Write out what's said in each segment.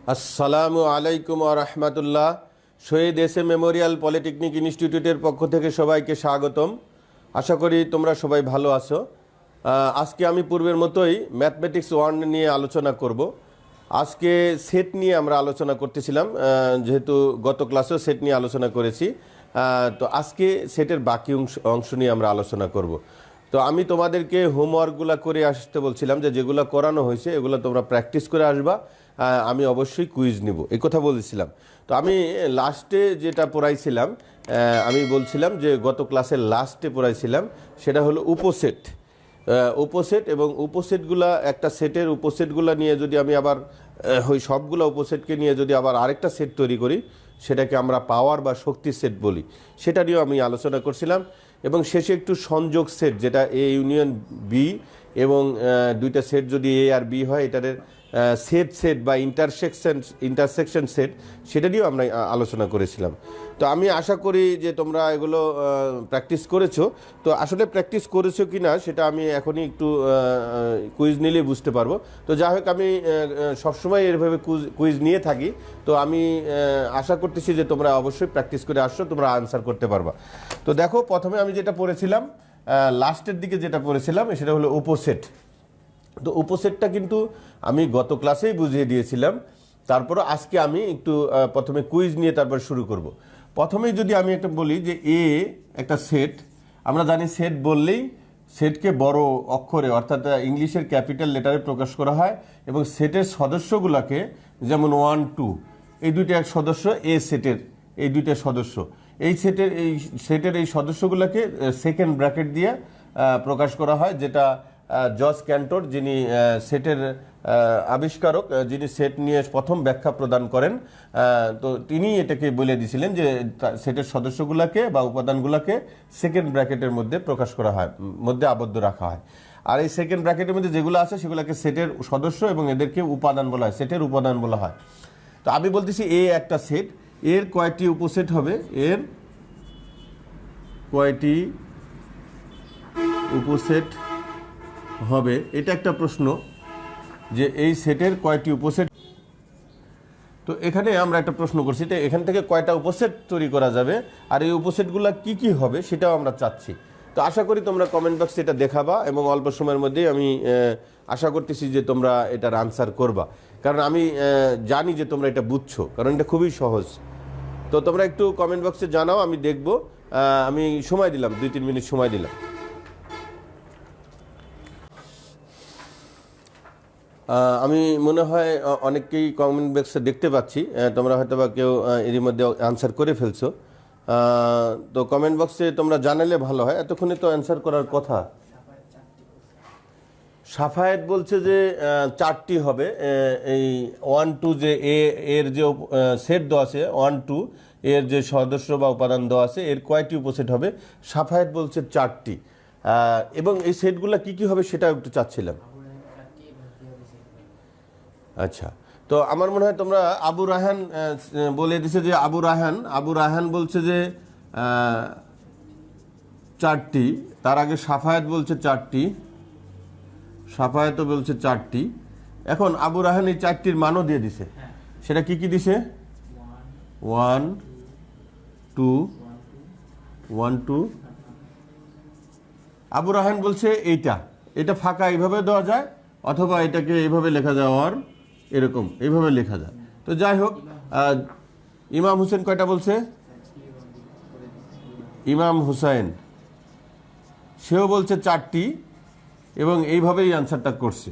আসসালামু আলাইকুম ওয়া রাহমাতুল্লাহ। শহীদ এস এ মেমোরিয়াল পলিটেকনিক ইনস্টিটিউটের পক্ষ থেকে সবাইকে স্বাগতম। আশা করি তোমরা সবাই ভালো আছো। আজকে আমি পূর্বের মতোই ম্যাথমেটিক্স 1 নিয়ে আলোচনা করব। আজকে সেট নিয়ে আমরা আলোচনা করতেছিলাম, যেহেতু গত ক্লাসেও সেট নিয়ে আলোচনা করেছি। তো আজকে সেটের বাকি অংশ নিয়ে আমরা আলোচনা করব। তো আমি তোমাদেরকে হোমওয়ার্কগুলো করে আসতে বলছিলাম, যেগুলো করানো হয়েছে এগুলো তোমরা প্র্যাকটিস করে আসবা। আমি অবশ্যই কুইজ নিব, এই কথা বলেছিলাম। তো আমি লাস্টে যেটা পড়াইছিলাম, আমি বলছিলাম যে গত ক্লাসের লাস্টে পড়াইছিলাম সেটা হলো উপসেট। উপসেট এবং উপসেটগুলা, একটা সেটের উপসেটগুলো নিয়ে যদি আমি আবার ওই সবগুলো উপসেটকে নিয়ে যদি আবার আরেকটা সেট তৈরি করি, সেটাকে আমরা পাওয়ার বা শক্তি সেট বলি, সেটা নিয়েও আমি আলোচনা করছিলাম। এবং শেষে একটু সংযোগ সেট, যেটা এ ইউনিয়ন বি এবং দুইটা সেট যদি এ আর বি হয়, এটার সেট বা ইন্টারসেকশন সেট, সেটা নিয়েও আমরা আলোচনা করেছিলাম। তো আমি আশা করি যে তোমরা এগুলো প্র্যাকটিস করেছো। তো আসলে প্র্যাকটিস করেছো কি না সেটা আমি এখনই একটু কুইজ নিলেই বুঝতে পারবো। তো যাই হোক, আমি সবসময় এরভাবে কুইজ নিয়ে থাকি। তো আমি আশা করতেছি যে তোমরা অবশ্যই প্র্যাকটিস করে আসছো, তোমরা আনসার করতে পারবা। তো দেখো, প্রথমে আমি যেটা পড়েছিলাম, লাস্টের দিকে যেটা পড়েছিলাম সেটা হলো উপসেট। তো উপসেটটা কিন্তু আমি গত ক্লাসেই বুঝিয়ে দিয়েছিলাম। তারপরও আজকে আমি একটু প্রথমে কুইজ নিয়ে তারপর শুরু করব। প্রথমেই যদি আমি একটা বলি যে এ একটা সেট, আমরা জানি সেট বললেই সেটকে বড় অক্ষরে অর্থাৎ ইংলিশের ক্যাপিটাল লেটারে প্রকাশ করা হয়, এবং সেটের সদস্যগুলোকে, যেমন 1, 2 এই দুইটা এক সদস্য, এ সেটের এই দুইটা সদস্য, এই সেটের এই সদস্যগুলোকে সেকেন্ড ব্র্যাকেট দিয়ে প্রকাশ করা হয়, যেটা জর্জ ক্যান্টর, যিনি সেটের আবিষ্কারক, যিনি সেট নিয়ে প্রথম ব্যাখ্যা প্রদান করেন, তো তিনি এটাকে বলে দিয়েছিলেন যে সেটের সদস্যগুলোকে বা উপাদানগুলোকে সেকেন্ড ব্র্যাকেটের মধ্যে প্রকাশ করা হয়, মধ্যে আবদ্ধ রাখা হয়। আর এই সেকেন্ড ব্র্যাকেটের মধ্যে যেগুলো আছে সেগুলোকে সেটের সদস্য এবং এদেরকে উপাদান বলা হয়, সেটের উপাদান বলা হয়। তো আমি বলতেছি এ একটা সেট, এর কয়টি উপসেট হবে, এর কয়টি উপসেট হবে, এটা একটা প্রশ্ন, যে এই সেটের কয়টি উপসেট। তো এখানে আমরা একটা প্রশ্ন করছি, তো এখান থেকে কয়টা উপসেট তৈরি করা যাবে আর এই উপসেটগুলো কি কি হবে সেটাও আমরা চাচ্ছি। তো আশা করি তোমরা কমেন্ট বক্সে এটা দেখাবা, এবং অল্প সময়ের মধ্যেই আমি আশা করতেছি যে তোমরা এটার আনসার করবা, কারণ আমি জানি যে তোমরা এটা বুঝছো, কারণ এটা খুবই সহজ। তো তোমরা একটু কমেন্ট বক্সে জানাও, আমি দেখব। আমি সময় দিলাম, 2-3 মিনিট সময় দিলাম। আমি মনে হয় অনেককেই কমেন্ট বক্সে দেখতে পাচ্ছি, তোমরা হয়তো বা কেউ এরই মধ্যে আনসার করে ফেলছো। তো কমেন্ট বক্সে তোমরা জানালে ভালো হয়, এতক্ষণে তো অ্যান্সার করার কথা। সাফায়েত বলছে যে 4টি হবে। এই 1, 2 যে এর যে সেট দেওয়া আছে, 1, 2 এর যে সদস্য বা উপাদান দেওয়া আছে, এর কয়টি উপসেট হবে? সাফায়েত বলছে 4টি। এবং এই সেটগুলো কি কি হবে সেটা একটু চাচ্ছিলাম। আচ্ছা, তো আমার মনে হয় তোমরা আবু রায়হান বলে দিছে যে আবু রায়হান বলছে যে 4টি। তার আগে সাফায়েত বলছে 4টি, সাফায়েতও বলছে 4টি। এখন আবু রায়হান এই 4টির মানও দিয়ে দিছে। সেটা কি কি দিছে? 1, 2, 1, 2। আবু রায়হান বলছে এটা ফাঁকা এইভাবে দেওয়া যায়, অথবা এটাকে এইভাবে লেখা যায়, আর এরকম এইভাবে লেখা যায়। তো যাই হোক, ইমাম হোসেন কয়টা বলছে? ইমাম হুসাইন সেও বলছে 4টি, এবং এইভাবেই আনসারটা করছে।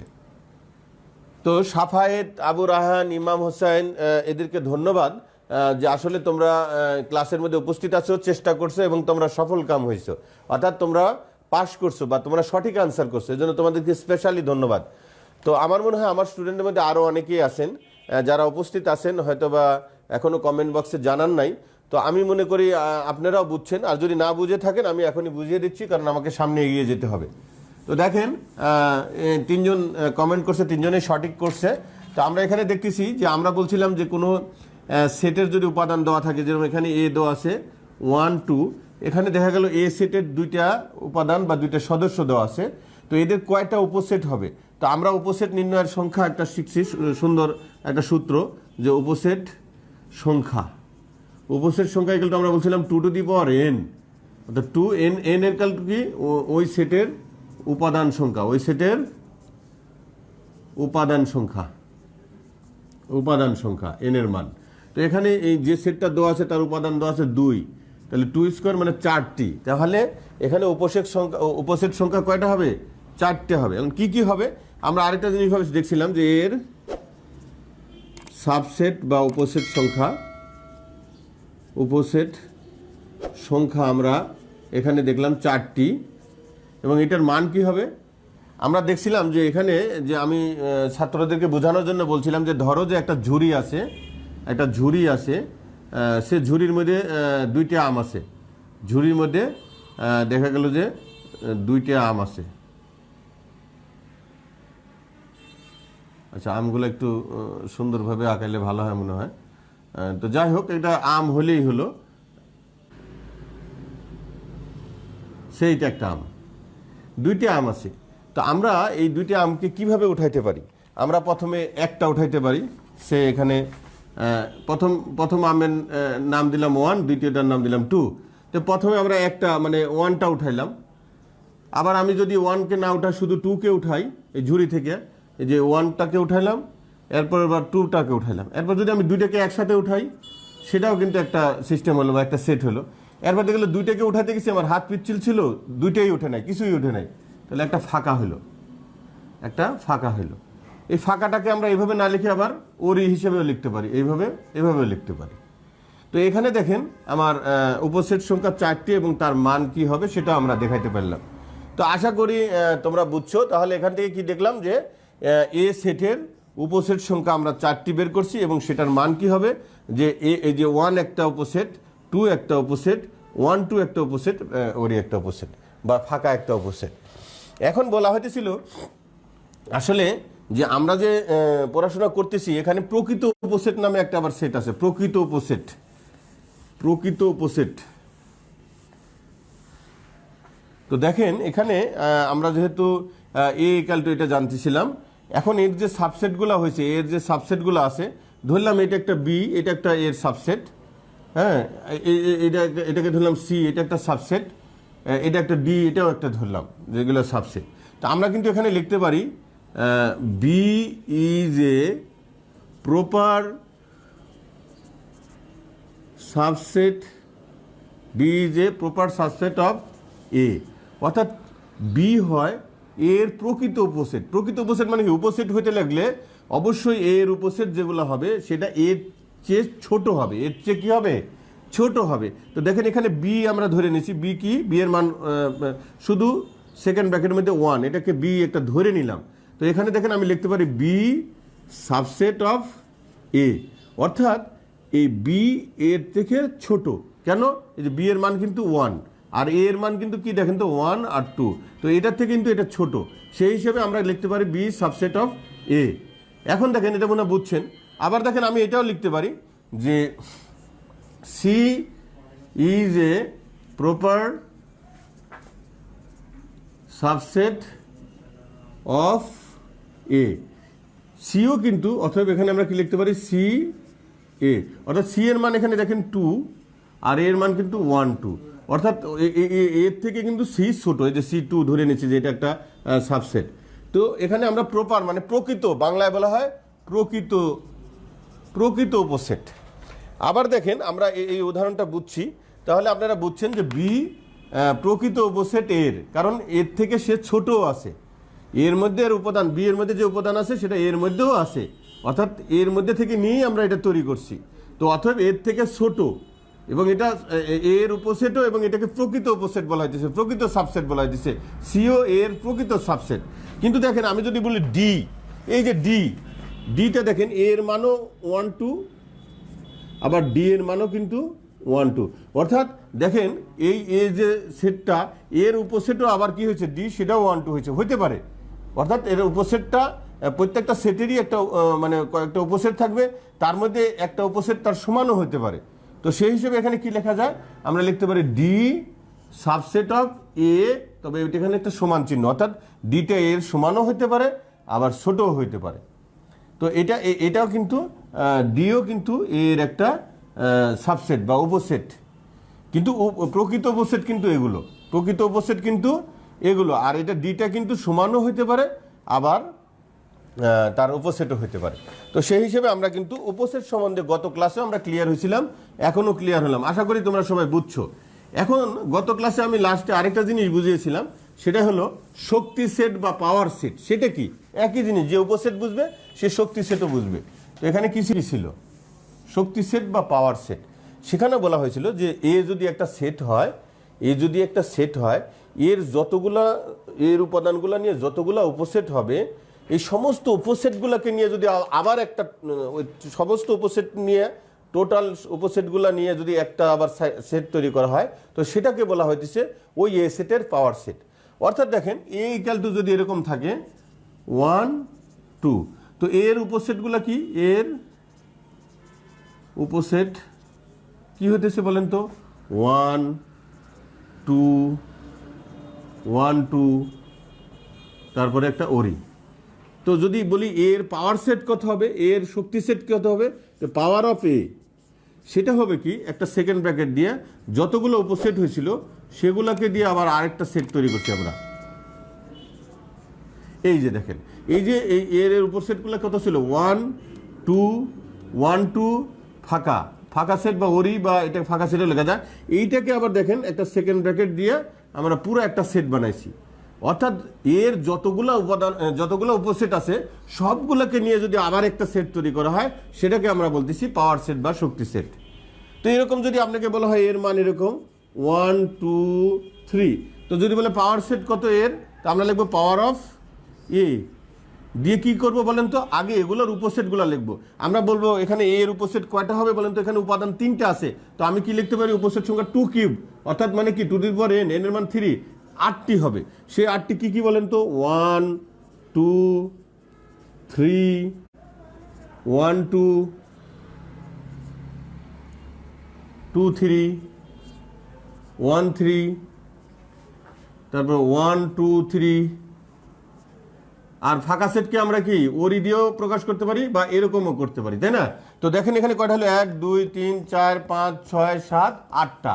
তো সাফায়েত, আবু রায়হান, ইমাম হোসেন, এদেরকে ধন্যবাদ যে আসলে তোমরা ক্লাসের মধ্যে উপস্থিত আছো, চেষ্টা করছো এবং তোমরা সফল কাম হয়েছো, অর্থাৎ তোমরা পাস করছো বা তোমরা সঠিক আনসার করছো, এজন্য তোমাদেরকে স্পেশালি ধন্যবাদ। তো আমার মনে হয় আমার স্টুডেন্টের মধ্যে আরও অনেকেই আছেন যারা উপস্থিত আছেন, হয়তো বা এখনও কমেন্ট বক্সে জানান নাই। তো আমি মনে করি আপনারাও বুঝছেন, আর যদি না বুঝে থাকেন আমি এখনই বুঝিয়ে দিচ্ছি, কারণ আমাকে সামনে এগিয়ে যেতে হবে। তো দেখেন, 3জন কমেন্ট করছে, 3জনেই সঠিক করছে। তো আমরা এখানে দেখতেছি যে আমরা বলছিলাম যে কোনো সেটের যদি উপাদান দেওয়া থাকে, যেরকম এখানে এ দেওয়া আছে 1, 2, এখানে দেখা গেল এ সেটের 2টা উপাদান বা 2টা সদস্য দেওয়া আছে। তো এদের কয়টা উপসেট হবে? তো আমরা উপসেট নির্ণয়ের সংখ্যা একটা শিখছি, সুন্দর একটা সূত্র, যে উপসেট সংখ্যা, উপসেট সংখ্যা ইকুয়াল টু আমরা বলছিলাম 2 টু দি পাওয়ার n, অর্থাৎ 2n, n এর কাল কি ওই সেটের উপাদান সংখ্যা, ওই সেটের উপাদান সংখ্যা, উপাদান সংখ্যা n এর মান। তো এখানে এই যে সেটটা দেওয়া আছে তার উপাদান দেওয়া আছে 2, তাহলে 2 স্কোয়ার মানে 4টি। তাহলে এখানে উপসেট সংখ্যা কয়টা হবে? 4টে হবে। এখন কি কি হবে আমরা আরেকটা জিনিস ভাবে দেখছিলাম যে এর সাবসেট বা উপসেট সংখ্যা, উপসেট সংখ্যা আমরা এখানে দেখলাম 4টি, এবং এটার মান কি হবে আমরা দেখছিলাম যে এখানে যে আমি ছাত্রদেরকে বোঝানোর জন্য বলছিলাম যে ধরো যে একটা ঝুড়ি আছে, একটা ঝুড়ি আছে, সে ঝুড়ির মধ্যে 2টি আম আছে, ঝুড়ির মধ্যে দেখা গেল যে 2টি আম আছে। আচ্ছা, আমগুলো একটু সুন্দরভাবে আঁকাইলে ভালো হয় মনে হয়। তো যাই হোক, এটা আম হলেই হলো, সেইটা একটা আম, 2টি আম আছে। তো আমরা এই 2টি আমকে কিভাবে উঠাইতে পারি? আমরা প্রথমে একটা উঠাইতে পারি, সে এখানে প্রথম আমের নাম দিলাম 1, দ্বিতীয়টার নাম দিলাম 2। তো প্রথমে আমরা একটা মানে 1টা উঠাইলাম, আবার আমি যদি 1কে না উঠাই শুধু 2কে উঠাই এই ঝুড়ি থেকে, এই যে 1টাকে উঠাইলাম, এরপর এবার 2টাকে উঠাইলাম, এরপর যদি আমি 2টাকে একসাথে উঠাই সেটাও কিন্তু একটা সিস্টেম হলো বা একটা সেট হলো। এরপর দেখলে 2টাকে উঠাতে গেছি, আমার হাত পিচ্ছিল ছিল, 2টাই উঠে নাই, কিছুই উঠে নাই, তাহলে একটা ফাঁকা হলো, একটা ফাঁকা হলো। এই ফাঁকাটাকে আমরা এইভাবে না লিখে আবার ওরি হিসেবেও লিখতে পারি, এইভাবেও লিখতে পারি। তো এখানে দেখেন আমার উপসেট সংখ্যা 4টি এবং তার মান কি হবে সেটা আমরা দেখাইতে পারলাম। তো আশা করি তোমরা বুঝছো। তাহলে এখান থেকে কি দেখলাম যে এ সেটের উপসেট সংখ্যা আমরা 4টি বের করছি এবং সেটার মান কি হবে যে এই যে 1 একটা উপসেট, 2 একটা উপসেট, 1 2 একটা উপসেট, ওরি একটা উপসেট বা ফাঁকা একটা উপসেট। এখন বলা হইতেছিল আসলে যে আমরা যে পড়াশোনা করতেছি এখানে প্রকৃত উপসেট নামে একটা আবার সেট আছে, প্রকৃত উপসেট, প্রকৃত উপসেট। তো দেখেন এখানে আমরা যেহেতু এ ইকুয়াল টু এটা জানতেছিলাম, এখন এর যে সাবসেটগুলো হয়েছে, এর যে সাবসেটগুলো আছে, ধরলাম এটা একটা বি, এটা একটা এর সাবসেট, হ্যাঁ, এটাকে ধরলাম সি, এটা একটা সাবসেট, এটা একটা ডি, এটাও একটা ধরলাম, যেগুলো সাবসেট। তো আমরা কিন্তু এখানে লিখতে পারি B is a proper subset, B is a proper subset of A, অর্থাৎ বি হয় এর প্রকৃত উপসেট। প্রকৃত উপসেট মানে কি? উপসেট হইতে লাগলে অবশ্যই এর উপসেট যেগুলো হবে সেটা এর চেয়ে ছোট হবে, এর চেয়ে কি হবে? ছোট হবে। তো দেখেন এখানে বি আমরা ধরে নিয়েছি, বি কি? বি এর মান শুধু সেকেন্ড ব্র্যাকেটের মধ্যে 1, এটাকে বি একটা ধরে নিলাম। তো এখানে দেখেন আমি লিখতে পারি বি সাবসেট অফ এ, অর্থাৎ এই বি এর থেকে ছোট। কেন? এই যে বি এর মান কিন্তু 1 আর এ এর মান কিন্তু কি দেখেন তো 1 আর 2, তো এটার থেকে কিন্তু এটা ছোট, সেই হিসেবে আমরা লিখতে পারি বি সাবসেট অফ এ। এখন দেখেন এটা মনে বুঝছেন। আবার দেখেন আমি এটাও লিখতে পারি যে C is a proper subset of A, সিও কিন্তু, অথবা এখানে আমরা কি লিখতে পারি সি এ, অর্থাৎ সি এর মান এখানে দেখেন 2 আর এর মান কিন্তু 1 2, অর্থাৎ এর থেকে কিন্তু সি ছোট, এই যে সি 2 ধরে নিচ্ছি যে এটা একটা সাবসেট। তো এখানে আমরা প্রপার মানে প্রকৃত, বাংলায় বলা হয় প্রকৃত, প্রকৃত উপসেট। আবার দেখেন আমরা এই উদাহরণটা বুঝছি, তাহলে আপনারা বুঝছেন যে বি প্রকৃত উপসেট এর, কারণ এর থেকে সে ছোট আছে, এর মধ্যে এর উপাদান, বি এর মধ্যে যে উপাদান আছে সেটা এর মধ্যেও আছে, অর্থাৎ এর মধ্যে থেকে নিয়েই আমরা এটা তৈরি করছি। তো অতএব এর থেকে ছোট এবং এটা এর উপসেটও, এবং এটাকে প্রকৃত উপসেট বলা হয়েছে, প্রকৃত সাবসেট বলা হয়েছে, সিও এর প্রকৃত সাবসেট। কিন্তু দেখেন আমি যদি বলি ডি, এই যে ডিটা দেখেন এর মানও 1 2, আবার ডি এর মানও কিন্তু 1 2, অর্থাৎ দেখেন এই যে সেটটা এর উপসেটও আবার কি হয়েছে ডি, সেটাও 1 2 হয়েছে, হইতে পারে। অর্থাৎ এর উপসেটটা প্রত্যেকটা সেটেরই একটা মানে কয়েকটা উপসেট থাকবে, তার মধ্যে একটা উপসেট তার সমানও হতে পারে। তো সেই হিসেবে এখানে কি লেখা যায়? আমরা লিখতে পারি ডি সাবসেট অফ এ, তবে এখানে একটা সমান চিহ্ন, অর্থাৎ ডিটা এর সমানও হতে পারে আবার ছোটও হইতে পারে। তো এটাও কিন্তু ডিও কিন্তু এর একটা সাবসেট বা উপসেট, কিন্তু প্রকৃত উপসেট কিন্তু এগুলো, প্রকৃত উপসেট কিন্তু এগুলো। আর এটা ডিটা কিন্তু সমানও হইতে পারে, আবার তার উপসেটও হইতে পারে। তো সেই হিসেবে আমরা কিন্তু উপসেট সম্বন্ধে গত ক্লাসে আমরা ক্লিয়ার হয়েছিলাম, এখনও ক্লিয়ার হলাম, আশা করি তোমরা সবাই বুঝছো। এখন গত ক্লাসে আমি লাস্টে আরেকটা জিনিস বুঝিয়েছিলাম, সেটা হলো শক্তি সেট বা পাওয়ার সেট। সেটা কি? একই জিনিস, যে উপসেট বুঝবে সে শক্তি সেটও বুঝবে। তো এখানে কি ছিল? শক্তি সেট বা পাওয়ার সেট। সেখানে বলা হয়েছিল যে এ যদি একটা সেট হয়, এর যতগুলা, এর উপাদানগুলো নিয়ে যতগুলা উপসেট হবে, এই সমস্ত উপসেটগুলোকে নিয়ে যদি আবার একটা, সমস্ত উপসেট নিয়ে, টোটাল উপসেটগুলো নিয়ে যদি একটা আবার সেট তৈরি করা হয়, তো সেটাকে বলা হইতেছে ওই এ সেটের পাওয়ার সেট। অর্থাৎ দেখেন, এ ইকুয়াল টু যদি এরকম থাকে 1 2, তো এর উপসেটগুলো কি? এর উপসেট কি হইতেছে বলেন তো? 1 2 1 2, তারপরে একটা ওরি। তো যদি বলি এর পাওয়ার সেট কত হবে, এর শক্তি সেট কত হবে, পাওয়ার অফ এ, সেটা হবে কি? একটা সেকেন্ড ব্র্যাকেট দিয়ে যতগুলো উপসেট হয়েছিল সেগুলোকে দিয়ে আবার আরেকটা সেট তৈরি করছি আমরা। এই যে দেখেন, এই যে এই এর উপসেটগুলো কত ছিল? 1 2 1 2 ফাঁকা, ফাঁকা সেট বা ওরি, বা এটা ফাঁকা সেটে লেখা যায়। এইটাকে আবার দেখেন একটা সেকেন্ড ব্র্যাকেট দিয়ে আমরা পুরো একটা সেট বানাইছি। অর্থাৎ এর যতগুলো উপাদান, যতগুলো উপসেট আছে সবগুলোকে নিয়ে যদি আবার একটা সেট তৈরি করা হয়, সেটাকে আমরা বলতেছি পাওয়ার সেট বা শক্তি সেট। তো এরকম যদি আপনাকে বলা হয় এর মান এরকম 1 2 3, তো যদি বলে পাওয়ার সেট কত এর, তো আমরা লিখবো পাওয়ার অফ এ দিয়ে কি করবো বলেন তো? আগে এগুলোর উপসেটগুলো লিখবো। আমরা বলবো এখানে এর উপসেট কয়টা হবে বলেন তো? এখানে উপাদান 3টা আছে, তো আমি কি লিখতে পারি? উপসেট সংখ্যা 2 কিউব, অর্থাৎ মানে কি 2 টু দি পাওয়ার n, এর মান 3, 8টি হবে। সেই 8টি কি কি বলেন তো? 1 2 3 1 2 2 3 1 3, তারপর 1 2 3। আর ফাঁকা সেটকে আমরা কি ওরি দিয়েও প্রকাশ করতে পারি বা এরকমও করতে পারি, তাই না? তো দেখেন এখানে কয়টা হলো? 1 2 3 4 5 6 7 8টা।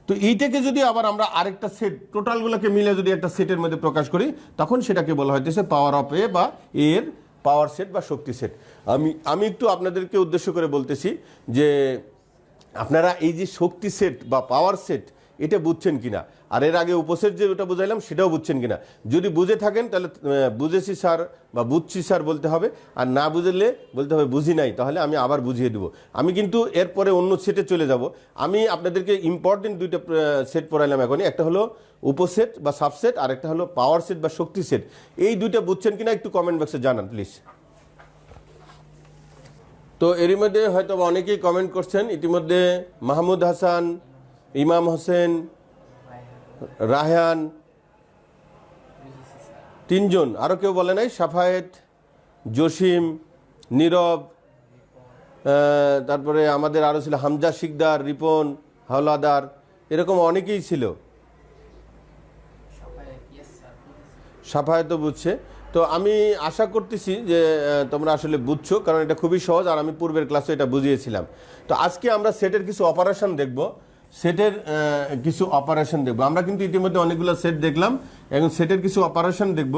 তো এইটাকে যদি আবার আমরা আরেকটা সেট, টোটালগুলোকে মিলে যদি একটা সেটের মধ্যে প্রকাশ করি, তখন সেটাকে বলা হইতেছে পাওয়ার অফ এ বা এর পাওয়ার সেট বা শক্তি সেট। আমি একটু আপনাদেরকে উদ্দেশ্য করে বলতেছি যে আপনারা এই যে শক্তি সেট বা পাওয়ার সেট, এটা বুঝছেন কিনা, আর এর আগে উপসেট যে ওটা বুঝাইলাম সেটাও বুঝছেন কিনা। যদি বুঝে থাকেন তাহলে বুঝেছি স্যার বা বুঝছি স্যার বলতে হবে, আর না বুঝলে বলতে হবে বুঝি নাই, তাহলে আমি আবার বুঝিয়ে দেবো। আমি কিন্তু এরপরে অন্য সেটে চলে যাব। আমি আপনাদেরকে ইম্পর্টেন্ট দুইটা সেট পড়াইলাম এখনই, একটা হলো উপসেট বা সাবসেট, আর একটা হলো পাওয়ার সেট বা শক্তি সেট। এই দুইটা বুঝছেন কিনা একটু কমেন্ট বক্সে জানান প্লিজ। তো এরই মধ্যে হয়তো অনেকেই কমেন্ট করছেন ইতিমধ্যে, মাহমুদ হাসান, ইমাম হোসেন, রায়হান, 3 জন, আরও কেউ বলে নাই, সাফায়েত, জসিম, নীরব, তারপরে আমাদের আরও ছিল হামজা শিকদার, রিপন, হাওলাদার, এরকম অনেকেই ছিল। সাফায়েতও বুঝছে। তো আমি আশা করতেছি যে তোমরা আসলে বুঝছো, কারণ এটা খুবই সহজ, আর আমি পূর্বের ক্লাসে এটা বুঝিয়েছিলাম। তো আজকে আমরা সেটের কিছু অপারেশন দেখব, আমরা কিন্তু ইতিমধ্যে অনেকগুলো সেট দেখলাম, এবং সেটের কিছু অপারেশন দেখব।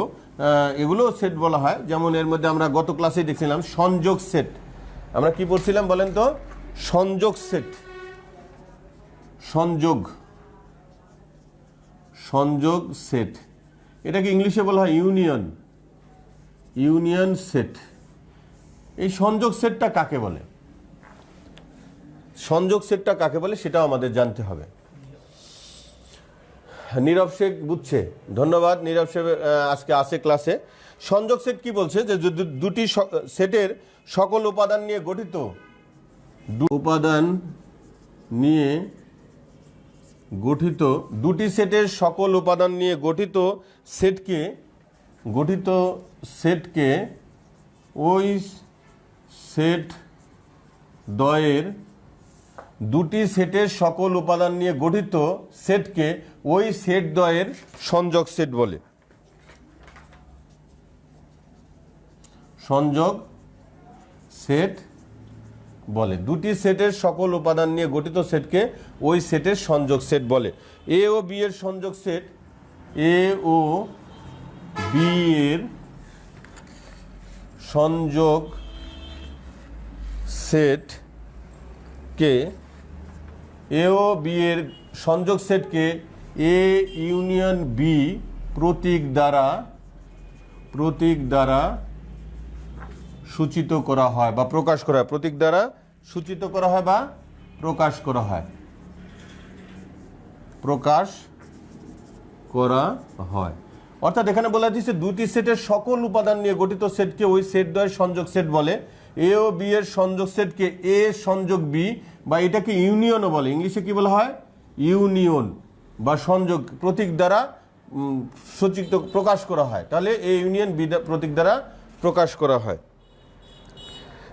এগুলো সেট বলা হয়, যেমন এর মধ্যে আমরা গত ক্লাসেই দেখছিলাম সংযোগ সেট। আমরা কি পড়ছিলাম বলেন তো? সংযোগ সেট, সংযোগ সেট, এটাকে ইংলিশে বলা হয় ইউনিয়ন সেট। এই সংযোগ সেটটা কাকে বলে, সেটাও আমাদের জানতে হবে। নীরব শেখ বুঝছে, ধন্যবাদ নীরব শেখ, আজকে আসে ক্লাসে। সংযোগ সেট কি বলছে? যে দুটি সেটের সকল উপাদান নিয়ে গঠিত, দুটি সেটের সকল উপাদান নিয়ে গঠিত সেটকে ওই সেট দ্বয়ের, দুটি সেটের সকল উপাদান নিয়ে গঠিত সেটকে ওই সেট দ্বয়ের সংযোগ সেট বলে। সংযোগ সেট বলে। দুটি সেটের সকল উপাদান নিয়ে গঠিত সেটকে ওই সেটের সংযোগ সেট বলে। এ ও বি এর সংযোগ সেট, এ ও বি এর সংযোগ সেটকে, এ ও বি এর সংযোগ সেটকে এ ইউনিয়ন বি প্রতীক দ্বারা সূচিত করা হয় বা প্রকাশ করা হয়। প্রতীক দ্বারা সূচিত করা হয় বা প্রকাশ করা হয়। অর্থাৎ এখানে বলা হচ্ছে দুটি সেটের সকল উপাদান নিয়ে গঠিত সেটকে ওই সেট দ্বয়ের সংযোগ সেট বলে। এ ও বি এর সংযোগ সেটকে এ সংযোগ বি বা এটাকে ইউনিয়নও বলে। ইংলিশে কি বলা হয়? ইউনিয়ন বা সংযোগ প্রতীক দ্বারা সূচিত প্রকাশ করা হয়। তাহলে এ ইউনিয়ন বি প্রতীক দ্বারা প্রকাশ করা হয়।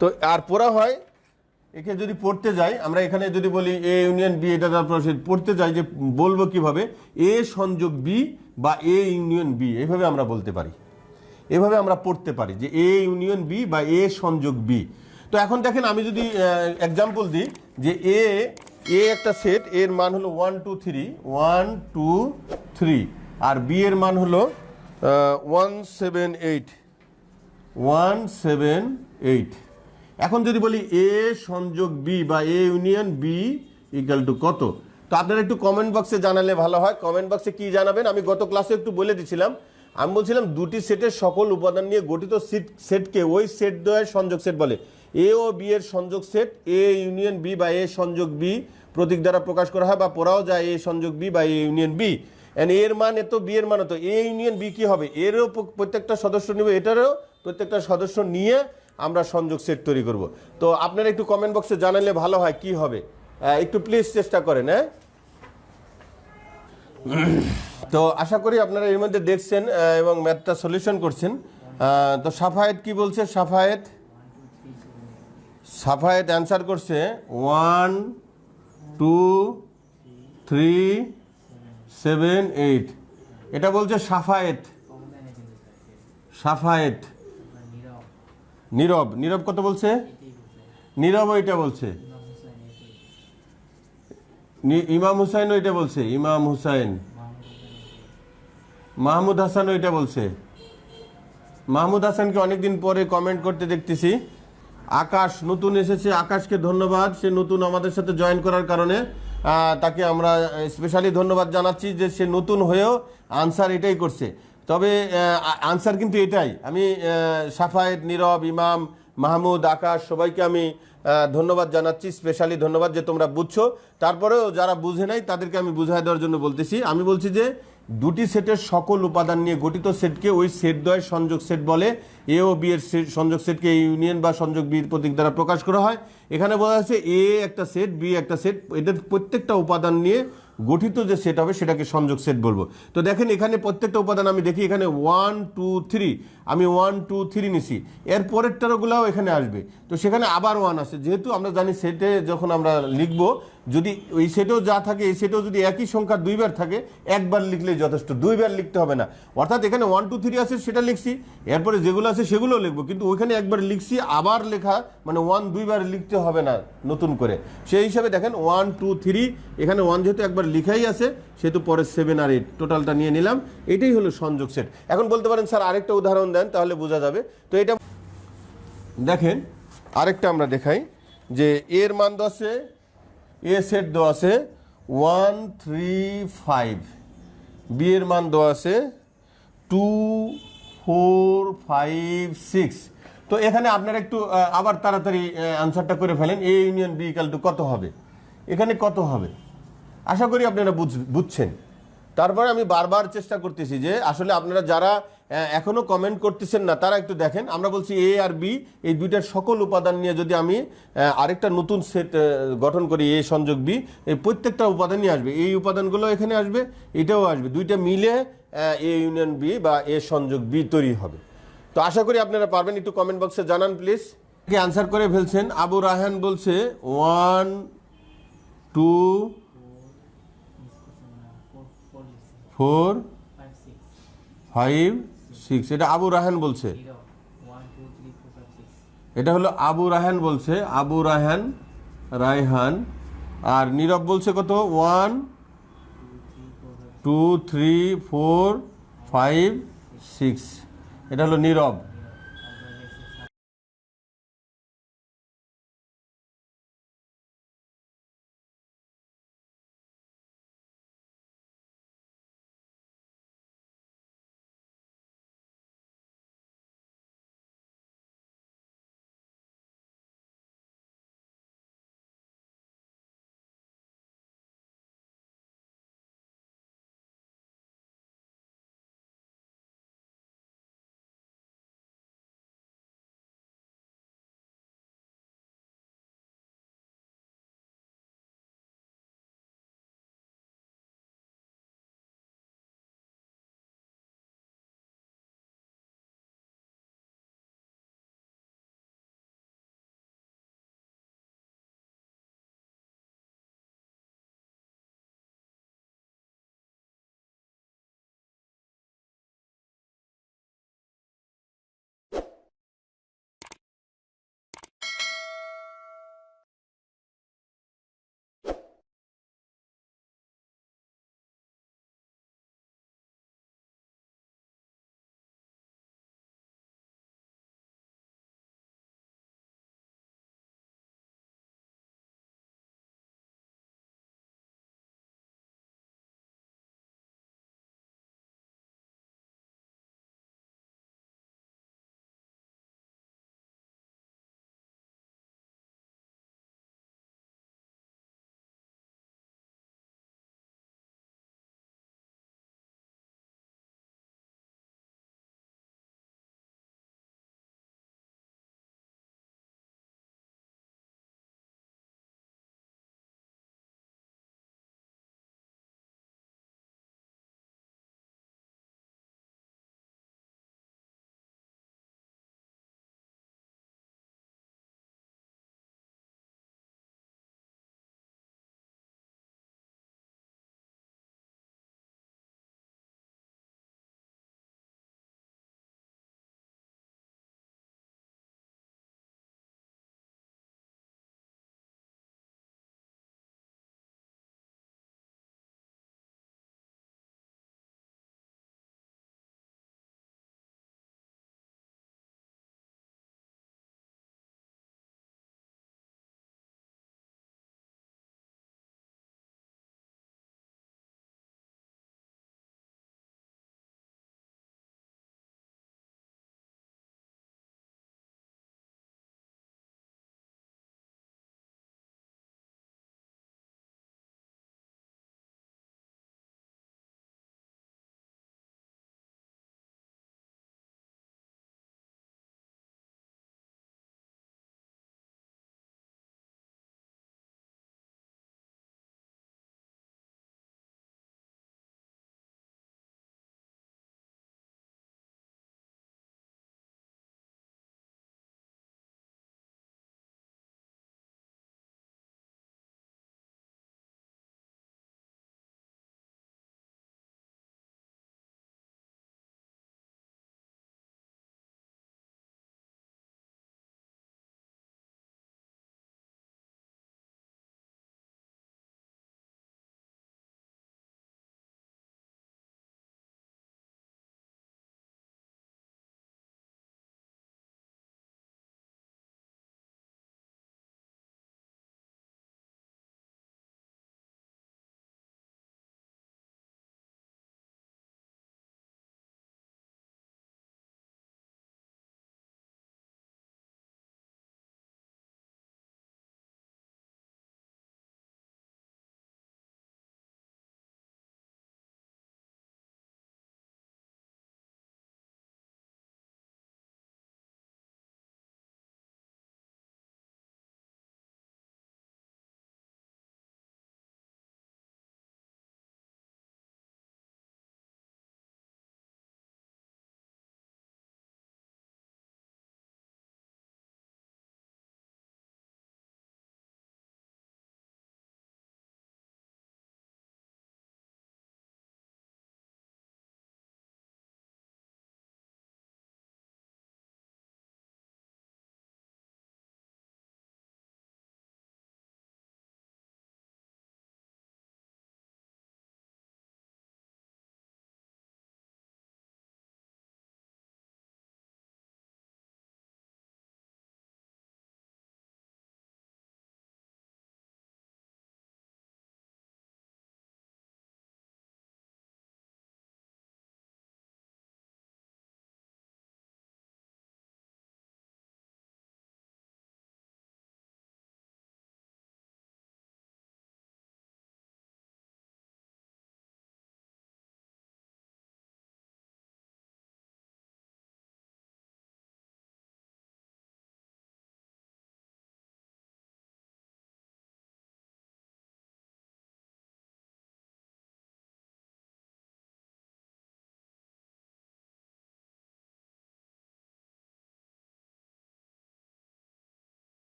তো আর পড়া হয়, একে যদি পড়তে যাই আমরা, এখানে যদি বলি এ ইউনিয়ন বি, এটা পড়তে যাই যে বলবো কিভাবে, এ সংযোগ বি বা এ ইউনিয়ন বি, এইভাবে আমরা বলতে পারি, এভাবে আমরা পড়তে পারি যে এ ইউনিয়ন বি বা এ সংযোগ বি। তো এখন দেখেন আমি যদি এক্সাম্পল দিই যে এ একটা সেট, এর মান হলো 1 2 3 আর বি এর মান হলো 178। এখন যদি বলি এ সংযোগ বি বা A union B equal to কত, তো আপনারা একটু কমেন্ট বক্সে জানালে ভালো হয়। কমেন্ট বক্সে কি জানাবেন? আমি গত ক্লাসে একটু বলে দিছিলাম, আমি বলছিলাম দুটি সেটের সকল উপাদান নিয়ে গঠিত সেটকে ওই সেট দ্বয়ের সংযোগ সেট বলে। এ ও বি এর সংযোগ সেট এ ইউনিয়ন বি বা এ সংযোগ বি প্রতীক দ্বারা প্রকাশ করা হয় বা পড়াও যায় এ সংযোগ বি বা এ ইউনিয়ন বি। এর মান এত, বি এর মান এত, এ ইউনিয়ন বি কি হবে? এরও প্রত্যেকটা সদস্য নিবে, এটারও প্রত্যেকটা সদস্য নিয়ে আমরা সংযোগ সেট তৈরি করব। তো আপনারা একটু কমেন্ট বক্সে জানালে ভালো হয় কি হবে, একটু প্লিজ চেষ্টা করেন। তো আশা করি আপনারা এর মধ্যে দেখছেন এবং ম্যাথটা সলিউশন করছেন। তো সাফায়েত কি বলছে? সাফায়েত অ্যান্সার করছে 1 2 3 7 8। এটা বলছে সাফায়েত। নীরব কত বলছে? নীরব এটা বলছে। ইমাম হুসাইন ওইটা বলছে। মাহমুদ হাসান ওইটা বলছে। মাহমুদ হাসানকে অনেকদিন পরে কমেন্ট করতে দেখতেছি। আকাশ নতুন এসেছে, আকাশকে ধন্যবাদ, সে নতুন আমাদের সাথে জয়েন করার কারণে তাকে আমরা স্পেশালি ধন্যবাদ জানাচ্ছি যে সে নতুন হয়েও আনসার এটাই করছে। তবে আনসার কিন্তু এটাই। আমি সাফায়েত, নীরব, ইমাম, মাহমুদ, আকাশ সবাইকে আমি ধন্যবাদ জানাচ্ছি, স্পেশালি ধন্যবাদ যে তোমরা বুঝছো। তারপরেও যারা বুঝে নাই তাদেরকে আমি বুঝাই দেওয়ার জন্য বলতেছি। আমি বলছি যে দুটি সেটের সকল উপাদান নিয়ে গঠিত সেটকে ওই সেট দ্বয়ের সংযোগ সেট বলে। এ ও বি এর সংযোগ সেটকে ইউনিয়ন বা সংযোগ বি প্রতীক দ্বারা প্রকাশ করা হয়। এখানে বলা হচ্ছে এ একটা সেট, বি একটা সেট, এদের প্রত্যেকটা উপাদান নিয়ে গঠিত যে সেট হবে সেটাকে সংযোগ সেট বলবো। তো দেখেন এখানে প্রত্যেকটা উপাদান আমি দেখি, এখানে 1 2 3, আমি 1 2 3 নিছি, এর পরেরটাগুলাও এখানে আসবে। তো সেখানে আবার 1 আছে, যেহেতু আমরা জানি সেটে যখন আমরা লিখব, যদি ওই সেটেও যা থাকে এই সেটেও যদি একই সংখ্যা দুইবার থাকে, একবার লিখলেই যথেষ্ট, দুইবার লিখতে হবে না। অর্থাৎ এখানে 1 2 3 আছে সেটা লিখছি, এরপরে যেগুলো আছে সেগুলোও লিখবো, কিন্তু ওইখানে একবার লিখছি, আবার লেখা মানে 1 দুইবার লিখতে হবে না নতুন করে। সেই হিসাবে দেখেন 1 2 3, এখানে 1 যেহেতু একবার লিখাই আছে সেহেতু পরে 7 আর 8 টোটালটা নিয়ে নিলাম। এটাই হলো সংযোগ সেট। এখন বলতে পারেন স্যার আরেকটা উদাহরণ দেন, তাহলে বোঝা যাবে। তো এটা দেখেন আরেকটা আমরা দেখাই যে এর মান দেওয়া আছে, এ সেট দেওয়া আছে 1 3 5, বি এর মান দেওয়া আছে 2 4 5 6। তো এখানে আপনারা একটু আবার তাড়াতাড়ি আনসারটা করে ফেলেন। A union B equal to কত হবে? এখানে কত হবে? আশা করি আপনারা বুঝছেন। তারপরে আমি বারবার চেষ্টা করতেছি যে আসলে আপনারা যারা এখনো কমেন্ট করতেছেন না তারা একটু দেখেন। আমরা বলছি এ আর বি এই দুইটার সকল উপাদান নিয়ে যদি আমি আরেকটা নতুন সেট গঠন করি, এ সংযোগ বি, এই প্রত্যেকটা উপাদানই আসবে, এই উপাদানগুলো এখানে আসবে, এটাও আসবে, দুইটা মিলে এ ইউনিয়ন বি বা এ সংযোগ বি তৈরি হবে। তো আশা করি আপনারা পারবেন। একটু কমেন্ট বক্সে জানান প্লিজ। কি আনসার করে ফেলছেন? আবু রায়হান বলছে 1 2 4 5 6, এটা আবু রায়হান বলছে। এটা হলো আবু রায়হান বলছে, আবু রায়হান, রায়হান। আর নীরব বলছে কত? 1 2 3 4 5 6। এটা হলো নীরব।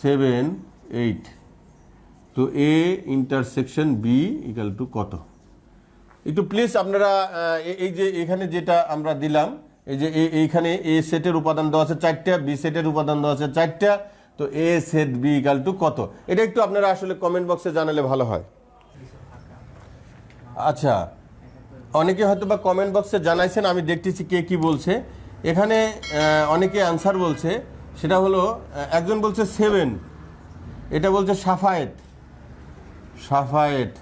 7 8, তো A intersection B equal to কত? একটু প্লিজ আপনারা এই যে এখানে যেটা আমরা দিলাম, এই যে এইখানে এ সেটের উপাদান দেওয়া আছে 4টা, বি সেটের উপাদান দেওয়া আছে 4টা, তো এ সেট বি ইকুয়াল টু কত? এটা একটু আপনারা আসলে কমেন্ট বক্সে জানালে ভালো হয়। আচ্ছা, অনেকে হয়তো বা কমেন্ট বক্সে জানাইছেন, আমি দেখতেছি কে কি বলছে। এখানে অনেকে অ্যান্সার বলছে, সেটা হলো একজন বলছে 7, এটা বলছে সাফায়েত,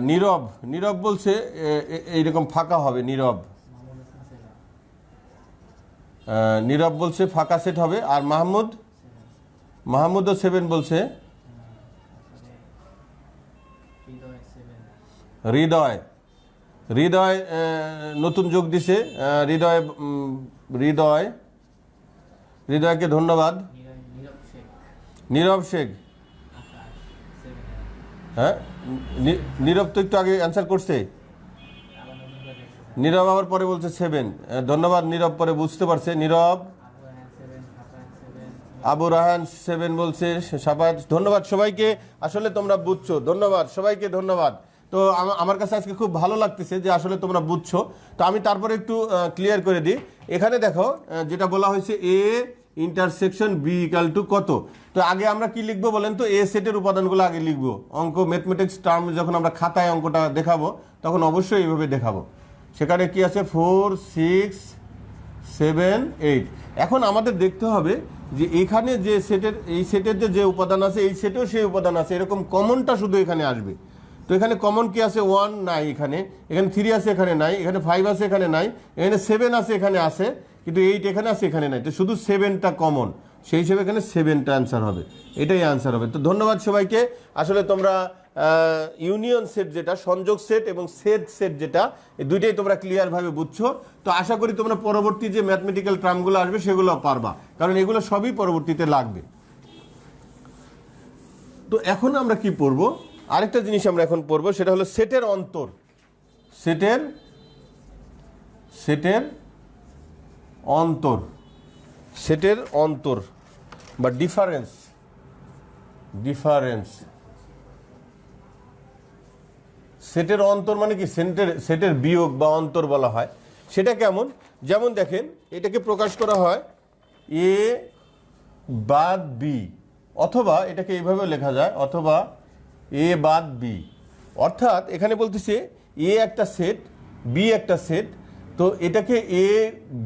নীরব, নীরব বলছে এইরকম ফাঁকা হবে, নীরব বলছে ফাঁকা সেট হবে। আর মাহমুদও 7 বলছে। হৃদয় নতুন যোগ দিছে, হৃদয়কে ধন্যবাদ। নীরব শেখ, হ্যাঁ নীরব তো একটু আগে অ্যান্সার করছে। নীরব আবার পরে বলছে 7, ধন্যবাদ নীরব, পরে বুঝতে পারছে নীরব। আবু রাহান 7 বলছে, সাফায়াত ধন্যবাদ সবাইকে, আসলে তোমরা বুঝছো, ধন্যবাদ সবাইকে, ধন্যবাদ। তো আমার কাছে আজকে খুব ভালো লাগতেছে যে আসলে তোমরা বুঝছো। তো আমি তারপরে একটু ক্লিয়ার করে দিই। এখানে দেখো যেটা বলা হয়েছে A intersection B equal to কত। তো আগে আমরা কি লিখবো বলেন তো? এ সেটের উপাদানগুলো আগে লিখবো। অঙ্ক ম্যাথমেটিক্স টার্ম যখন আমরা খাতায় অঙ্কটা দেখাবো তখন অবশ্যই এইভাবে দেখাবো। সেখানে কি আছে 4 6 7 8। এখন আমাদের দেখতে হবে যে এখানে যে সেটের, এই সেটের যে উপাদান আছে এই সেটেও সেই উপাদান আছে, এরকম কমনটা শুধু এখানে আসবে। তো এখানে কমন কি আছে? 1 নাই, এখানে 3 আছে, এখানে নাই, এখানে 5 আছে, এখানে নাই, এখানে 7 আছে, এখানে আছে, কিন্তু 8 এখানে আছে, এখানে নাই। তো শুধু 7টা কমন, সেই হিসেবে এখানে 7টা অ্যান্সার হবে, এটাই অ্যান্সার হবে। তো ধন্যবাদ সবাইকে। আসলে তোমরা ইউনিয়ন সেট যেটা, সংযোগ সেট এবং সেট যেটা, এই দুইটাই তোমরা ক্লিয়ারভাবে বুঝছো। তো আশা করি তোমরা পরবর্তী যে ম্যাথমেটিক্যাল টার্মগুলো আসবে সেগুলো পারবা, কারণ এগুলো সবই পরবর্তীতে লাগবে। তো এখন আমরা কি পড়বো? আরেকটা জিনিস আমরা এখন পড়বো, সেটা হলো সেটের অন্তর। সেটের অন্তর বা ডিফারেন্স। সেটের অন্তর মানে কি? সেটের বিয়োগ বা অন্তর বলা হয়। সেটা কেমন? যেমন দেখেন, এটাকে প্রকাশ করা হয় এ বাদ বি, অথবা এটাকে এইভাবে লেখা যায়, অথবা এ বাদ বি। অর্থাৎ এখানে বলতেছে এ একটা সেট, বি একটা সেট, তো এটাকে এ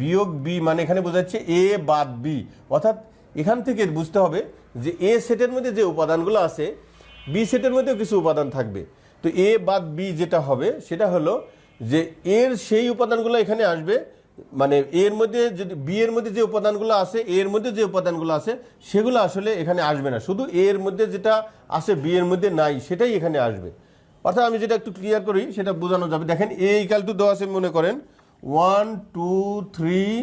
বিয়োগ বি মানে এখানে বোঝাচ্ছে এ বাদ বি। অর্থাৎ এখান থেকে বুঝতে হবে যে এ সেটের মধ্যে যে উপাদানগুলো আছে বি সেটের মধ্যেও কিছু উপাদান থাকবে। তো এ বাদ বি যেটা হবে সেটা হলো যে এর সেই উপাদানগুলো এখানে আসবে, মানে এর মধ্যে যদি বি এর মধ্যে যে উপাদানগুলো আছে, এর মধ্যে যে উপাদানগুলো আছে সেগুলো আসলে এখানে আসবে না, শুধু এর মধ্যে যেটা আছে বি এর মধ্যে নাই সেটাই এখানে আসবে। অর্থাৎ আমি যেটা একটু ক্লিয়ার করি সেটা বোঝানো যাবে। দেখেন এ ইকাল টু দেওয়া আছে, মনে করেন 1 2 3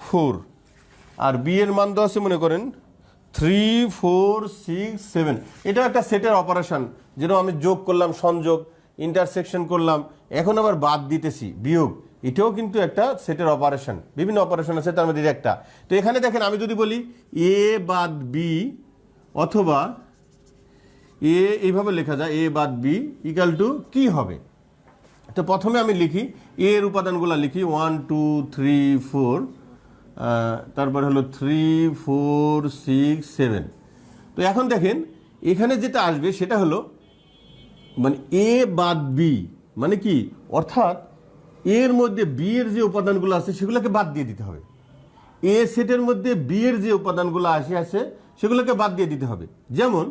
4, আর বি এর মান দেওয়া আছে মনে করেন 3 4 6 7। এটা একটা সেটের অপারেশন, যেরকম আমি যোগ করলাম, সংযোগ, ইন্টারসেকশন করলাম, এখন আবার বাদ দিতেছি, বিয়োগ, এটাও কিন্তু একটা সেটের অপারেশন। বিভিন্ন অপারেশন আছে, তার মধ্যে একটা। তো এখানে দেখেন আমি যদি বলি এ বাদ বি, অথবা এ এইভাবে লেখা যায় এ বাদ বি ইকাল টু কি হবে? তো প্রথমে আমি লিখি এর উপাদানগুলো লিখি 1 2 3 4, তারপর হলো 3 4 6 7। তো এখন দেখেন এখানে যেটা আসবে সেটা হলো মানে এ বাদ বি মানে কি? অর্থাৎ এর মধ্যে বি এর যে উপাদানগুলো আছে সেগুলোকে বাদ দিয়ে দিতে হবে। এ সেটের মধ্যে বি এর যে উপাদানগুলো আছে সেগুলোকে বাদ দিয়ে দিতে হবে। যেমন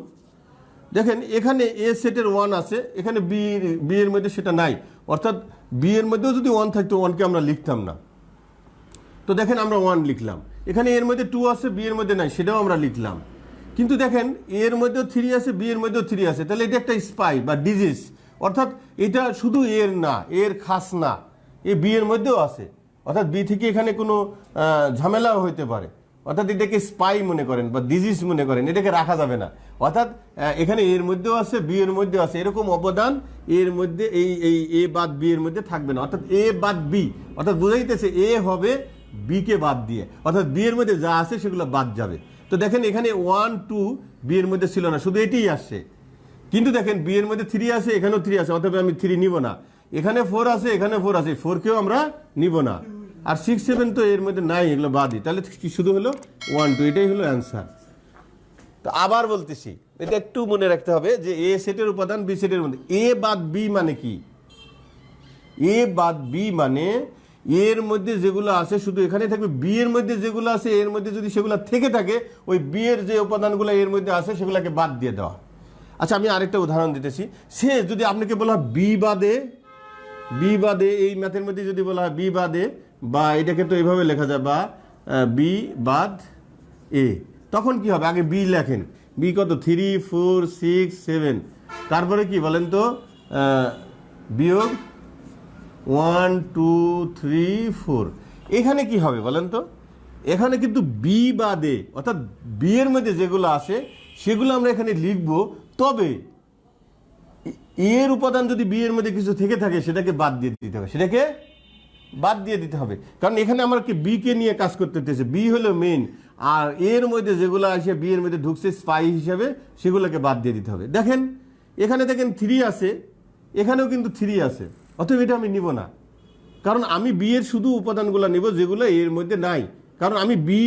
দেখেন এখানে এ সেটের 1 আছে, এখানে বি এর মধ্যে সেটা নাই, অর্থাৎ বি এর মধ্যেও যদি 1 থাকতো 1কে আমরা লিখতাম না। তো দেখেন আমরা 1 লিখলাম, এখানে এর মধ্যে 2 আছে, বি এর মধ্যে নাই, সেটাও আমরা লিখলাম। কিন্তু দেখেন এর মধ্যেও 3 আছে, বি এর মধ্যেও 3 আছে, তাহলে এটা একটা স্পাই বা ডিজিজ। অর্থাৎ এটা শুধু এর না, এর খাস না, এ বি এর মধ্যেও আছে। অর্থাৎ বি থেকে এখানে কোনো ঝামেলাও হইতে পারে, অর্থাৎ এটাকে স্পাই মনে করেন বা ডিজিজ মনে করেন, এটাকে রাখা যাবে না। অর্থাৎ এখানে এর মধ্যেও আছে, বি এর মধ্যেও আছে, এরকম অবদান এর মধ্যে এই এ বাদ বি এর মধ্যে থাকবে না। অর্থাৎ এ বাদ বি, অর্থাৎ বোঝাইতেছে এ হবে বি কে বাদ দিয়ে, অর্থাৎ বি এর মধ্যে যা আছে সেগুলো বাদ যাবে। তো দেখেন এখানে 1 2 বি এর মধ্যে ছিল না, শুধু এটিই আসছে। কিন্তু দেখেন বি এর মধ্যে 3 আছে, এখানেও 3 আছে, অতএব আমি 3 নিব না। এখানে 4 আছে, এখানে 4 আছে, 4 কেও আমরা নিব না। আর 6 7 তো এর মধ্যে নাই, এগুলো বাদই। তাহলে কি শুধু হলো 1 2, এটাই হলো অ্যান্সার। তো আবার বলতেছি, এটা একটু মনে রাখতে হবে যে এ সেটের উপাদান বি সেটের মধ্যে। এ বাদ বি মানে কি? এ বাদ বি মানে এর মধ্যে যেগুলো আছে শুধু এখানে থাকবে, বি এর মধ্যে যেগুলো আছে এর মধ্যে যদি সেগুলো থেকে থাকে, ওই বি এর যে উপাদানগুলো এর মধ্যে আছে সেগুলোকে বাদ দিয়ে দেওয়া। আচ্ছা, আমি আরেকটা উদাহরণ দিতেছি। সে যদি আপনাকে বলা হয় বি বাদে, এই ম্যাথের মধ্যে যদি বলা হয় বি বাদে, বা এটাকে তো এইভাবে লেখা যায়, বা বি বাদ এ, তখন কি হবে? আগে বি লেখেন। বি কত? 3 4 6 7, তারপরে কি বলেন তো? বিয়োগ 1 2 3 4। এখানে কি হবে বলেন তো? এখানে কিন্তু বি বাদে, অর্থাৎ বি এর মধ্যে যেগুলো আছে সেগুলো আমরা এখানে লিখব। তবে এর উপাদান যদি বি এর মধ্যে কিছু থেকে থাকে সেটাকে বাদ দিয়ে দিতে হবে, কারণ এখানে আমরা কি বি কে নিয়ে কাজ করতে হতেছে। বি হলো মেইন, আর এর মধ্যে যেগুলো আসে বি এর মধ্যে ঢুকছে স্পাই হিসাবে, সেগুলোকে বাদ দিয়ে দিতে হবে। দেখেন এখানে দেখেন 3 আছে, এখানেও কিন্তু 3 আছে, অতএব এটা আমি নিব না। কারণ আমি বি এর শুধু উপাদানগুলো নিব যেগুলো এর মধ্যে নাই। কারণ আমি বি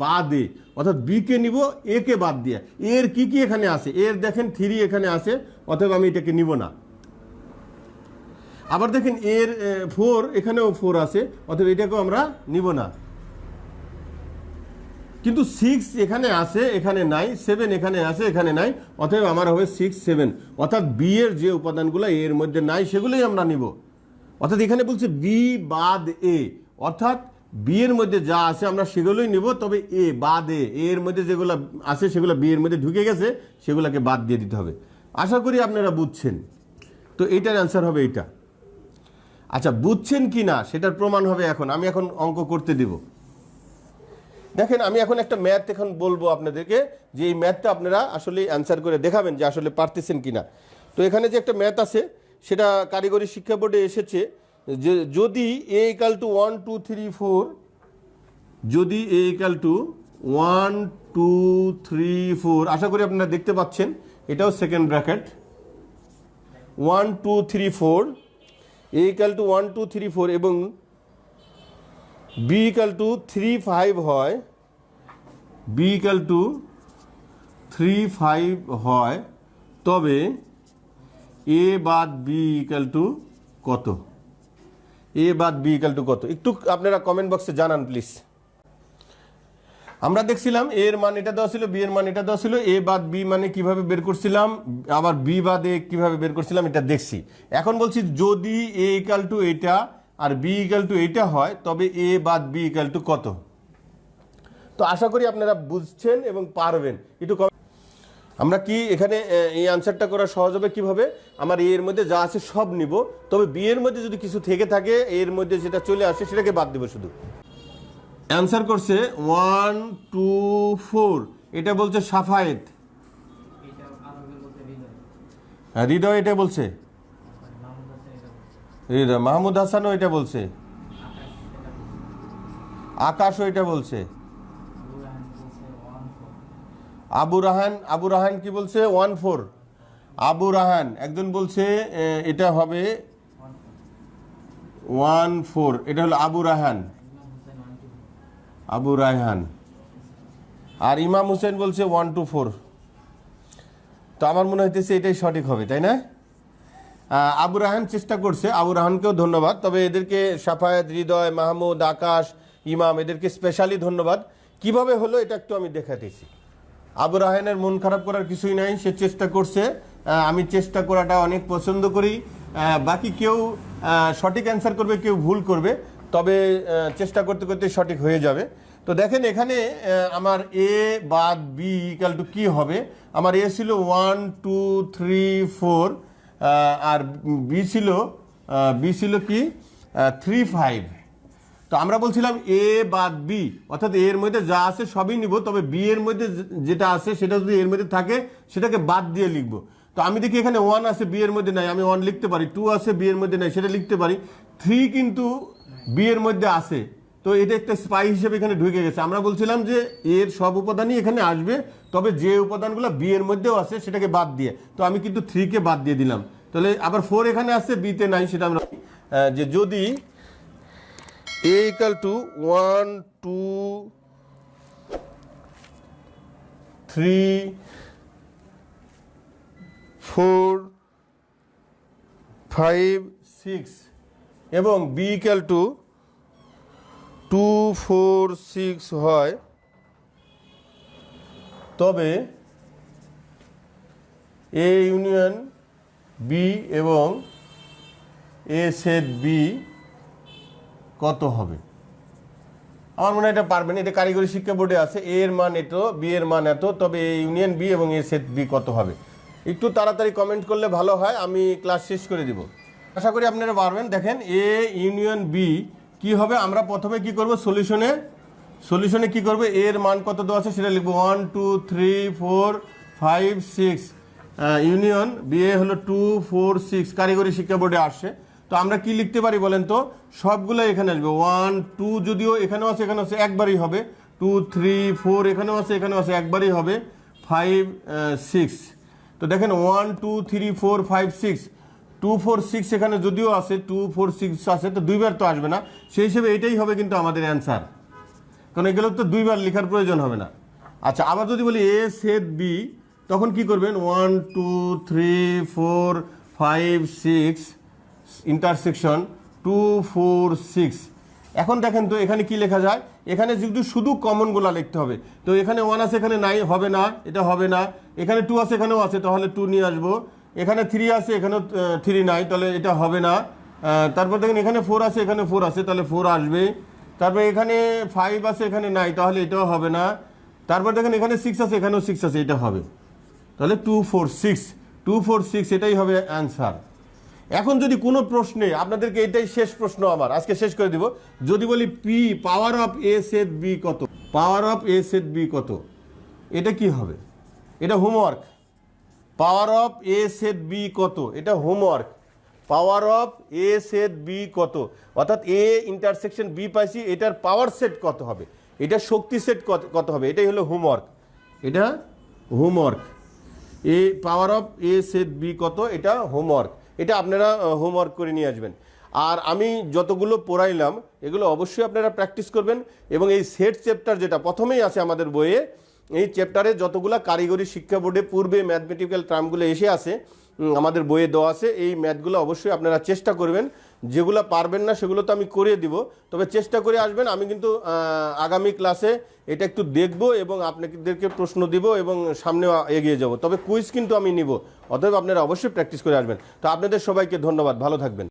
বাদে, অর্থাৎ বি কে নিব, এ কে বাদ দিয়ে। এর কি কি এখানে আছে? এর দেখেন 3 এখানে আছে, অতএব আমি এটাকে নিব না। আবার দেখেন এর 4, এখানেও 4 আছে, অতএব এটাকেও আমরা নিব না। কিন্তু 6 এখানে আছে, এখানে নাই। 7 এখানে আছে, এখানে নাই, অতএব আমার হবে 6 7। অর্থাৎ বি এর যে উপাদানগুলো এর মধ্যে নাই সেগুলোই আমরা নিব। অর্থাৎ এখানে বলছে বি বাদ এ, অর্থাৎ বি এর মধ্যে যা আছে আমরা সেগুলোই নিব, তবে এ বাদ এর মধ্যে যেগুলো আছে সেগুলো বি এর মধ্যে ঢুকে গেছে, সেগুলোকে বাদ দিয়ে দিতে হবে। আশা করি আপনারা বুঝছেন। তো এইটার অ্যান্সার হবে এইটা। আচ্ছা, বুঝছেন কি না সেটার প্রমাণ হবে এখন। আমি এখন অঙ্ক করতে দিব। দেখেন আমি এখন একটা ম্যাথ এখন বলবো আপনাদেরকে, যে এই ম্যাথটা আপনারা আসলে অ্যান্সার করে দেখাবেন যে আসলে পারতেছেন কিনা। তো এখানে যে একটা ম্যাথ আছে সেটা কারিগরি শিক্ষা বোর্ডে এসেছে, যে যদি এ ইকাল টু 1 2 3 4, যদি এ ইকাল টু 1 2 3 4, আশা করি আপনারা দেখতে পাচ্ছেন, এটাও second bracket, 1 2 3 4, A equal to 1 2 3 4 এবং বি ইকাল টু 3 5 হয়, বি ইকাল টু 3 5 হয়, তবে এ বাদ বি ইকাল টু কত? এ বাদ বি ইকাল টু কত? একটু আপনারা কমেন্ট বক্সে জানান প্লিজ। আমরা দেখছিলাম এ এর মান এটা দেওয়া ছিল, বি এর মান এটা দেওয়া ছিল, এ বাদ বি মানে কিভাবে বের করছিলাম, আবার বি বাদ এ কিভাবে বের করছিলাম, এটা দেখছি। এখন বলছি যদি এ ইকাল টু এটা আর বি ইকাল টু এটা হয়, তবে এ বাদ বি ইকাল টু কত? তো আশা করি আপনারা বুঝছেন এবং পারবেন। একটু আমরা কি এখানে এই আনসারটা করা সহজ হবে কিভাবে? আমার এর মধ্যে যা আছে সব নিব, তবে বি এর মধ্যে যদি কিছু থেকে থাকে এর মধ্যে যেটা চলে আসে সেটাকে বাদ দেব শুধু। অ্যান্সার করছে 1 2 4, এটা বলছে সাফায়েত, হৃদয় এটা বলছে, হৃদয় মাহমুদ হাসানও এটা বলছে, আকাশও এটা বলছে, আবু রাহান কি বলছে? 1 4। আবু রাহান একজন বলছে এটা হবে 1 4, এটা হলো আবু রায়হান, আর ইমাম হোসেন বলছে 1 2 4। তো আমার মনে হইতেছে এটাই সঠিক হবে, তাই না? আবু রাহান চেষ্টা করছে, আবু রাহানকেও ধন্যবাদ। তবে এদেরকে সাফায়েত, হৃদয়, মাহমুদ, আকাশ, ইমাম, এদেরকে স্পেশালি ধন্যবাদ। কিভাবে হলো এটা একটু আমি দেখাতেছি। আবু রাহানের মন খারাপ করার কিছুই নাই, সে চেষ্টা করছে। আমি চেষ্টা করাটা অনেক পছন্দ করি। বাকি কেউ সঠিক অ্যান্সার করবে, কেউ ভুল করবে, তবে চেষ্টা করতে করতে সঠিক হয়ে যাবে। তো দেখেন এখানে আমার এ বাদ বি ইকাল টু কী হবে? আমার এ ছিল 1 2 3 4, আর বি ছিল কি 3 5। তো আমরা বলছিলাম এ বাদ বি, অর্থাৎ এর মধ্যে যা আছে সবই নিব, তবে বি এর মধ্যে যেটা আছে সেটা যদি এর মধ্যে থাকে সেটাকে বাদ দিয়ে লিখবো। তো আমি দেখি এখানে 1 আছে, বি এর মধ্যে নাই, আমি 1 লিখতে পারি। 2 আছে, বি এর মধ্যে নাই, সেটা লিখতে পারি। 3 কিন্তু বি এর মধ্যে আছে, তো এটা একটা স্পাই হিসেবে এখানে ঢুকে গেছে। আমরা বলছিলাম যে এর সব উপাদানই এখানে আসবে, তবে যে উপাদানগুলো বি এর মধ্যেও আছে সেটাকে বাদ দিয়ে, তো আমি কিন্তু 3 কে বাদ দিয়ে দিলাম। তাহলে আবার 4 এখানে আসছে, বিতে নাই, সেটা আমরা যে যদি a equal to 1 2 3 4 5 6 এবং b equal to 2 4 6 হয়, তবে a ইউনিয়ন b এবং a সেট b কত হবে? আমার মনে হয় এটা পারবেন, এটা কারিগরি শিক্ষা বোর্ডে আছে। এ এর মান এত, বি এর মান এত, তবে এ ইউনিয়ন বি এবং এ সেট বি কত হবে? একটু তাড়াতাড়ি কমেন্ট করলে ভালো হয়, আমি ক্লাস শেষ করে দিব। আশা করি আপনারা পারবেন। দেখেন এ ইউনিয়ন বি কি হবে, আমরা প্রথমে কি করব, সলিউশনে কি করব, এর মান কত দেওয়া আছে সেটা লিখবো 1 2 3 4 5 6, ইউনিয়ন বি এ হলো 2 4 6, কারিগরি শিক্ষা বোর্ডে আসছে। তো আমরা কি লিখতে পারি বলেন তো? সবগুলো এখানে আসবে। 1 2 যদিও এখানেও আছে, এখানে আছে, একবারই হবে। 2 3 4 এখানেও আছে, এখানেও আছে, একবারই হবে। 5 6, তো দেখেন 1 2 3 4 5 6, 2 4 6 এখানে যদিও আছে, 2 4 6 আছে, তো দুইবার তো আসবে না, সেই হিসেবে এটাই হবে কিন্তু আমাদের অ্যান্সার, কারণ এগুলো তো দুইবার লেখার প্রয়োজন হবে না। আচ্ছা, আবার যদি বলি এ সেট বি, তখন কি করবেন? 1 2 3 4 5 6 ইন্টারসেকশন 2 4 6। এখন দেখেন তো এখানে কি লেখা যায়, এখানে যদি শুধু কমনগুলো লিখতে হবে। তো এখানে 1 আছে, এখানে নাই, হবে না, এটা হবে না। এখানে 2 আছে, এখানেও আছে, তাহলে 2 নিয়ে আসবো। এখানে 3 আছে, এখানেও 3 নাই, তাহলে এটা হবে না। তারপর দেখেন এখানে 4 আছে, এখানে 4 আছে, তাহলে 4 আসবে। তারপর এখানে 5 আছে, এখানে নাই, তাহলে এটাও হবে না। তারপর দেখেন এখানে 6 আছে, এখানেও 6 আছে, এটা হবে। তাহলে 2 4 6, 2 4 6 এটাই হবে অ্যান্সার। এখন যদি কোনো প্রশ্নে আপনাদেরকে, এটাই শেষ প্রশ্ন আমার, আজকে শেষ করে দিব। যদি বলি P power of a set B কত, power of a set B কত, এটা কি হবে? এটা homework. Power of a set B কত, এটা homework. Power of a set B কত, অর্থাৎ এ ইন্টারসেকশন বি পাইছি, এটার পাওয়ার সেট কত হবে, এটার শক্তি সেট কত হবে, এটাই হলো হোমওয়ার্ক। এটা homework. A power of a set B কত, এটা হোমওয়ার্ক। এটা আপনারা হোমওয়ার্ক করে নিয়ে আসবেন। আর আমি যতগুলো পড়াইলাম এগুলো অবশ্যই আপনারা প্র্যাকটিস করবেন। এবং এই সেট চ্যাপ্টার যেটা প্রথমেই আছে আমাদের বইয়ে, এই চ্যাপ্টারে যতগুলো কারিগরি শিক্ষা বোর্ডে পূর্বে ম্যাথমেটিক্যাল টার্মগুলো এসে আছে, আমাদের বইয়ে দেওয়া আছে। এই ম্যাথগুলো অবশ্যই আপনারা চেষ্টা করবেন। যেগুলো পারবেন না সেগুলো তো আমি করে দিব, তবে চেষ্টা করে আসবেন। আমি কিন্তু আগামী ক্লাসে এটা একটু দেখব এবং আপনাদেরকে প্রশ্ন দিব এবং সামনে এগিয়ে যাব। তবে কুইজ কিন্তু আমি নিব, অতএব আপনারা অবশ্যই প্র্যাকটিস করে আসবেন। তো আপনাদের সবাইকে ধন্যবাদ, ভালো থাকবেন।